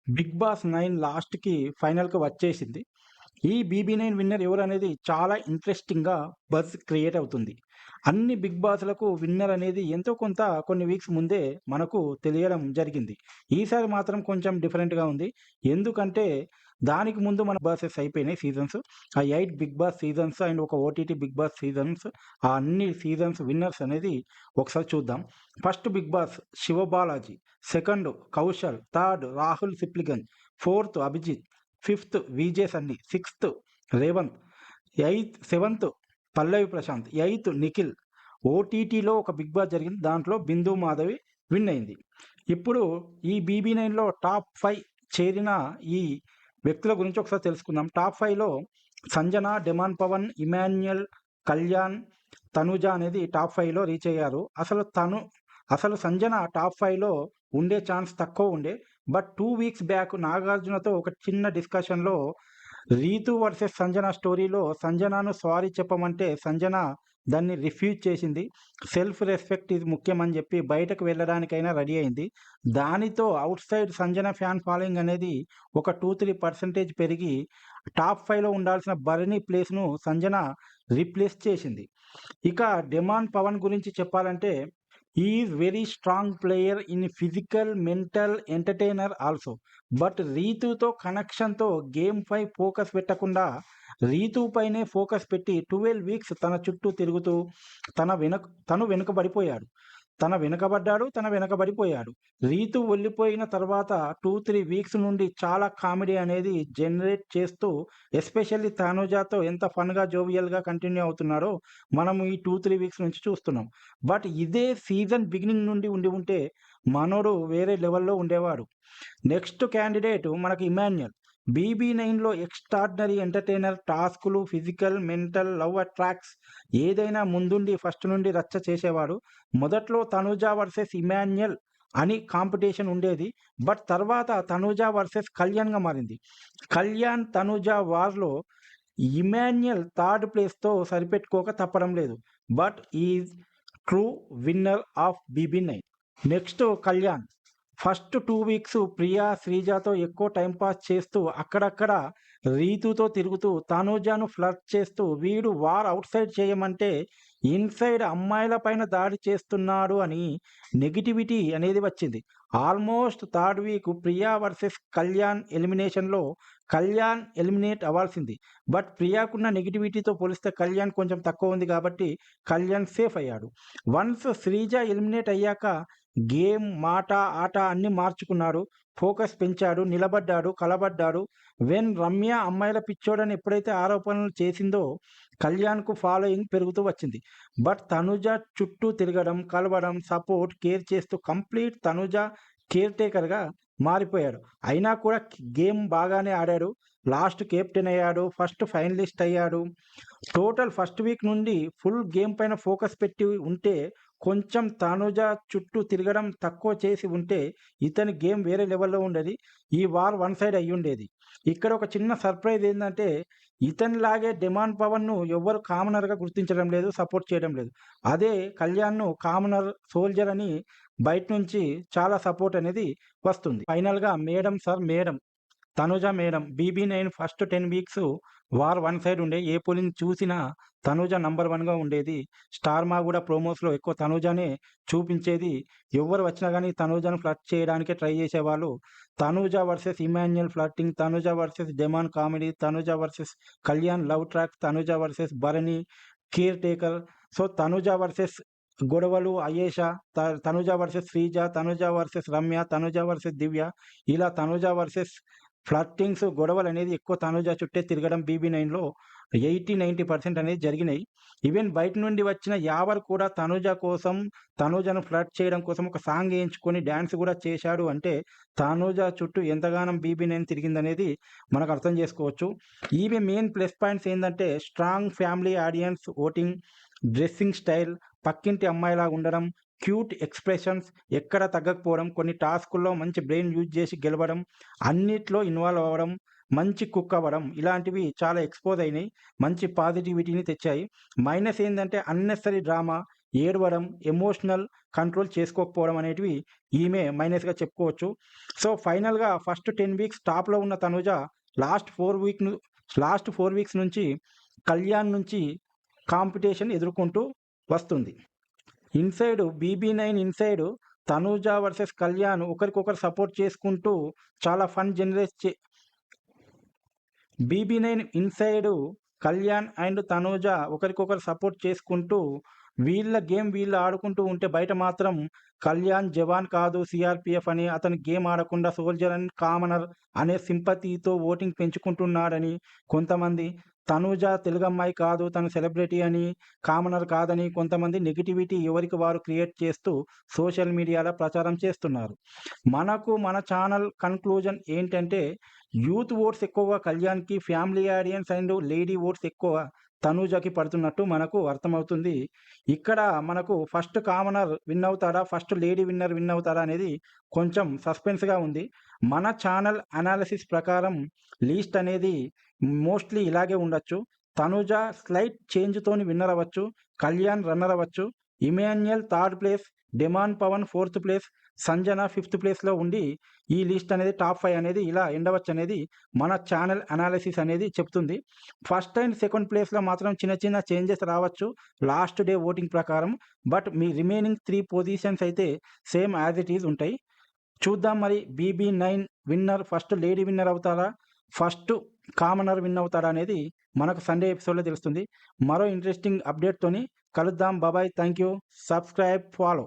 Big boss 9 లాస్ట్‌కి ఫైనల్‌కి వచ్చేసింది. ఈ బీబీ9 విన్నర్ ఎవరనేది చాలా ఇంట్రెస్టింగ్‌గా బజ్ క్రియేట్ అవుతుంది. అన్ని బిగ్ బాస్‌లకు విన్నర్ అనేది ఎంతో కొంత కొన్ని వీక్స్ ముందే మనకు తెలియడం జరిగింది. ఈసారి మాత్రం కొంచెం డిఫరెంట్‌గా ఉంది. ఎందుకంటే దానికి ముందు మన బాసెస్ అయిపోయినాయి సీజన్స్. ఆ 8 బిగ్ బాస్ సీజన్స్ అండ్ ఒక ఓటీటీ బిగ్ బాస్ సీజన్స్, ఆ అన్ని సీజన్స్ విన్నర్స్ అనేది ఒకసారి చూద్దాం. First big boss Sivabalaji, second Kaushal, third Rahul Sipligunj, fourth Abhijeet, fifth VJ Sunny, sixth Revanth, seventh Pallavi Prashanth, eighth Nikhil. ఓటీటీలో ఒక బిగ్ బాస్ జరిగింది. దాంట్లో బిందు మాధవి విన్ అయింది. ఇప్పుడు ఈ బీబీ9లో టాప్ 5 చేరిన ఈ వ్యక్తుల గురించి ఒకసారి తెలుసుకుందాం. టాప్ 5లో సంజన, డెమాన్ పవన్, ఇమాన్యుయల్, కళ్యాణ్, తనుజ అనేది టాప్ 5లో రీచ్ అయ్యారు. అసలు సంజన టాప్ 5లో ఉండే ఛాన్స్ తక్కువ ఉండే. బట్ 2 వీక్స్ బ్యాక్ నాగార్జునతో ఒక చిన్న డిస్కషన్‌లో రీతు వర్సెస్ సంజన స్టోరీలో సంజనను సారీ చెప్పమంటే సంజన దాన్ని రిఫ్యూజ్ చేసింది. సెల్ఫ్ రెస్పెక్ట్ ఇది ముఖ్యమని చెప్పి బయటకు వెళ్ళడానికైనా రెడీ అయింది. దానితో out side Sanjana fan following అనేది ఒక 2-3% పెరిగి టాప్ 5లో ఉండాల్సిన భరణి ప్లేస్‌ను సంజన రీప్లేస్ చేసింది. ఇక డెమాన్ పవన్ గురించి చెప్పాలంటే is very strong player in physical, mental, entertainer also. But రీతూతో కనెక్షన్‌తో గేమ్‌పై ఫోకస్ పెట్టకుండా రీతూ పైనే ఫోకస్ పెట్టి 12 వీక్స్ తన చుట్టూ తిరుగుతూ తను వెనుకబడిపోయాడు. తన వెనకబడిపోయాడు. రీతు వెళ్ళిపోయిన తర్వాత 2-3 వీక్స్ నుండి చాలా కామెడీ అనేది జనరేట్ చేస్తూ ఎస్పెషల్లీ తనుజాతో ఎంత ఫన్‌గా, జోవియల్‌గా కంటిన్యూ అవుతున్నాడో మనం ఈ 2-3 వీక్స్ నుంచి చూస్తున్నాం. బట్ ఇదే సీజన్ బిగినింగ్ నుండి ఉండి ఉంటే మనోడు వేరే లెవెల్‌లో ఉండేవాడు. నెక్స్ట్ క్యాండిడేట్ మనకి ఇమాన్యుయల్. బీబీ9లో ఎక్స్ట్రార్డినరీ ఎంటర్‌టైనర్, టాస్కులు, ఫిజికల్, మెంటల్, లవ్ అట్రాక్ట్స్ ఏదైనా ముందుండి ఫస్ట్ నుండి రచ్చ చేసేవాడు. మొదట్లో తనూజ వర్సెస్ ఇమాన్యుయల్ అని కాంపిటీషన్ ఉండేది. బట్ తర్వాత తనూజ వర్సెస్ కళ్యాణ్‌గా మారింది. కళ్యాణ్, తనూజ వార్‌లో ఇమాన్యుయల్ థర్డ్ ప్లేస్‌తో సరిపెట్టుకోక తప్పడం లేదు. But is true winner of BB nine. Next Kalyan. First 2 weeks Priya, శ్రీజాతో ఎక్కువ టైమ్ పాస్ చేస్తూ అక్కడక్కడ రీతుతో తిరుగుతూ తనూజను ఫ్లర్ట్ చేస్తూ వీడు వార్ ఔట్ సైడ్ చేయమంటే ఇన్సైడ్ అమ్మాయిల పైన దాడి చేస్తున్నాడు అని నెగిటివిటీ అనేది వచ్చింది. Almost third week Priya versus Kalyan ఎలిమినేషన్‌లో కళ్యాణ్ ఎలిమినేట్ అవ్వాల్సింది. బట్ ప్రియాకున్న నెగిటివిటీతో పోలిస్తే కళ్యాణ్ కొంచెం తక్కువ ఉంది కాబట్టి కళ్యాణ్ సేఫ్ అయ్యాడు. వన్స్ శ్రీజ ఎలిమినేట్ అయ్యాక గేమ్, మాట, ఆట అన్నీ మార్చుకున్నాడు. ఫోకస్ పెంచాడు, నిలబడ్డాడు, కలబడ్డాడు. రమ్య అమ్మాయిల పిచ్చోడని ఎప్పుడైతే ఆరోపణలు చేసిందో కళ్యాణ్‌కు ఫాలోయింగ్ పెరుగుతూ వచ్చింది. బట్ తనుజ చుట్టూ తిరగడం, కలవడం, సపోర్ట్, కేర్ చేస్తూ కంప్లీట్ తనుజ కేర్ టేకర్‌గా మారిపోయాడు. అయినా కూడా గేమ్ బాగానే ఆడాడు. లాస్ట్ కెప్టెన్ అయ్యాడు. ఫస్ట్ ఫైనలిస్ట్ అయ్యాడు. టోటల్ ఫస్ట్ వీక్ నుండి ఫుల్ గేమ్ పైన ఫోకస్ పెట్టి ఉంటే కొంచెం తనుజ చుట్టూ తిరగడం తక్కువ చేసి ఉంటే ఇతని గేమ్ వేరే లెవెల్‌లో ఉండేది. ఈ వార్ వన్ సైడ్ అయ్యుండేది. ఇక్కడ ఒక చిన్న సర్ప్రైజ్ ఏందంటే ఇతనిలాగే డెమాన్ పవన్‌ను ఎవ్వరు కామనర్‌గా గుర్తించడం లేదు, సపోర్ట్ చేయడం లేదు. అదే కళ్యాణ్‌ను కామనర్, సోల్జర్ అని బయట నుంచి చాలా సపోర్ట్ అనేది వస్తుంది. ఫైనల్‌గా madam sir madam Tanuja madam BB nine first 10 weeks war one side ఉండే. ఏ పోలింగ్ చూసినా తనూజ నంబర్ 1గా ఉండేది. స్టార్ మా గూడా ప్రోమోస్‌లో ఎక్కువ తనూజనే చూపించేది. ఎవ్వరు వచ్చినా గానీ తనూజను ఫ్లర్ట్ చేయడానికే ట్రై చేసేవాళ్ళు. Tanuja versus Emmanuel flirting, Tanuja versus demon comedy, Tanuja versus Kalyan love track, Tanuja versus Bharani caretaker. So, Tanuja versus గొడవలు Ayesha, Tanuja versus Sreeja, Tanuja versus Ramya, Tanuja versus Divya. ఇలా తనూజ వర్సెస్ ఫ్లర్టింగ్స్, గొడవలనేది ఎక్కువ తనూజ చుట్టే తిరగడం బీబీ9లో 80-90% అనేది జరిగినాయి. ఈవెన్ బయట నుండి వచ్చిన యావర్ కూడా తనూజ కోసం, తనూజను ఫ్లర్ట్ చేయడం కోసం ఒక సాంగ్ ఏయించుకొని డాన్స్ గూడా చేశాడు అంటే, తనూజ చుట్టూ ఎంతగానం బీబీ9 తిరిగిందనేది మనకు అర్థం చేసుకోవచ్చు. ఈమె మెయిన్ ప్లస్ పాయింట్స్ ఏందంటే, strong family audience voting, dressing style, పక్కింటి అమ్మాయిలాగా ఉండడం, క్యూట్ ఎక్స్‌ప్రెషన్స్, ఎక్కడ తగ్గకపోవడం, కొన్ని టాస్కుల్లో మంచి బ్రెయిన్ యూజ్ చేసి గెలవడం, అన్నిట్లో ఇన్వాల్వ్ అవ్వడం, మంచి కుక్ అవ్వడం, ఇలాంటివి చాలా ఎక్స్‌పోజ్ అయినాయి. మంచి పాజిటివిటీని తెచ్చాయి. మైనస్ ఏందంటే అన్నెసెసరీ డ్రామా, ఏడవడం, ఎమోషనల్ కంట్రోల్ చేసుకోకపోవడం అనేటివి ఈమె మైనస్‌గా చెప్పుకోవచ్చు. సో, ఫైనల్‌గా ఫస్ట్ 10 వీక్స్ టాప్‌లో ఉన్న తనూజ లాస్ట్ 4 వీక్స్ నుంచి కళ్యాణ్ నుంచి కాంపిటీషన్ ఎదుర్కొంటూ వస్తుంది. ఇన్సైడ్ తనూజ వర్సెస్ కళ్యాణ్ ఒకరికొకరు సపోర్ట్ చేసుకుంటూ చాలా ఫన్ జనరేట్ చే 'బీబీ9' ఇన్సైడు కళ్యాణ్ అండ్ తనూజ ఒకరికొకరు సపోర్ట్ చేసుకుంటూ వీళ్ళ గేమ్ వీళ్ళు ఆడుకుంటూ ఉంటే బయట మాత్రం కళ్యాణ్ జవాన్ కాదు సీఆర్‌పీఎఫ్ అని అతను గేమ్ ఆడకుండా సోల్జర్ అండ్ కామనర్ అనే సింపతితో ఓటింగ్ పెంచుకుంటున్నాడని కొంతమంది, తనూజ తెలుగమ్మాయి కాదు తను సెలబ్రిటీ అని, కామనర్ కాదని కొంతమంది నెగటివిటీ ఎవరికి వారు క్రియేట్ చేస్తూ సోషల్ మీడియాలో ప్రచారం చేస్తున్నారు. మన ఛానల్ కన్క్లూజన్ ఏంటంటే యూత్ ఓట్స్ ఎక్కువగా కళ్యాణ్‌కి, family audience and lady votes ఎక్కువ తనూజకి పడుతున్నట్టు మనకు అర్థమవుతుంది. ఇక్కడ మనకు ఫస్ట్ కామనర్ విన్ అవుతాడా? ఫస్ట్ లేడీ విన్ అవుతాడా? అనేది కొంచెం సస్పెన్స్‌గా ఉంది. మన ఛానల్ అనాలిసిస్ ప్రకారం లీస్ట్ అనేది మోస్ట్‌లీ ఇలాగే ఉండొచ్చు. తనూజ స్లైట్ చేంజ్‌తోని విన్నర్ అవ్వచ్చు. కళ్యాణ్ రన్నర్ అవ్వచ్చు. Emmanuel third place, Demon Pavan fourth place, Sanjana fifth ప్లేస్‌లో ఉండి ఈ లిస్ట్ అనేది టాప్ 5 అనేది ఇలా ఎండవచ్చనేది మన ఛానల్ అనాలిసిస్ అనేది చెప్తుంది. ఫస్ట్ అండ్ సెకండ్ ప్లేస్‌లో మాత్రం చిన్న చిన్న చేంజెస్ రావచ్చు లాస్ట్ డే ఓటింగ్ ప్రకారం. బట్ మీ రిమైనింగ్ 3 పొజిషన్స్ అయితే సేమ్ యాజ్ ఇట్ ఈజ్ ఉంటాయి. చూద్దాం మరి బీబీ9 విన్నర్ ఫస్ట్ లేడీ విన్నర్ అవుతారా? ఫస్ట్ కామనర్ విన్ అవుతాడా? అనేది మనకు సండే ఎపిసోడ్‌లో తెలుస్తుంది. మరో ఇంట్రెస్టింగ్ అప్డేట్‌తోని కలుద్దాం. Bye. Thank you. Subscribe, follow.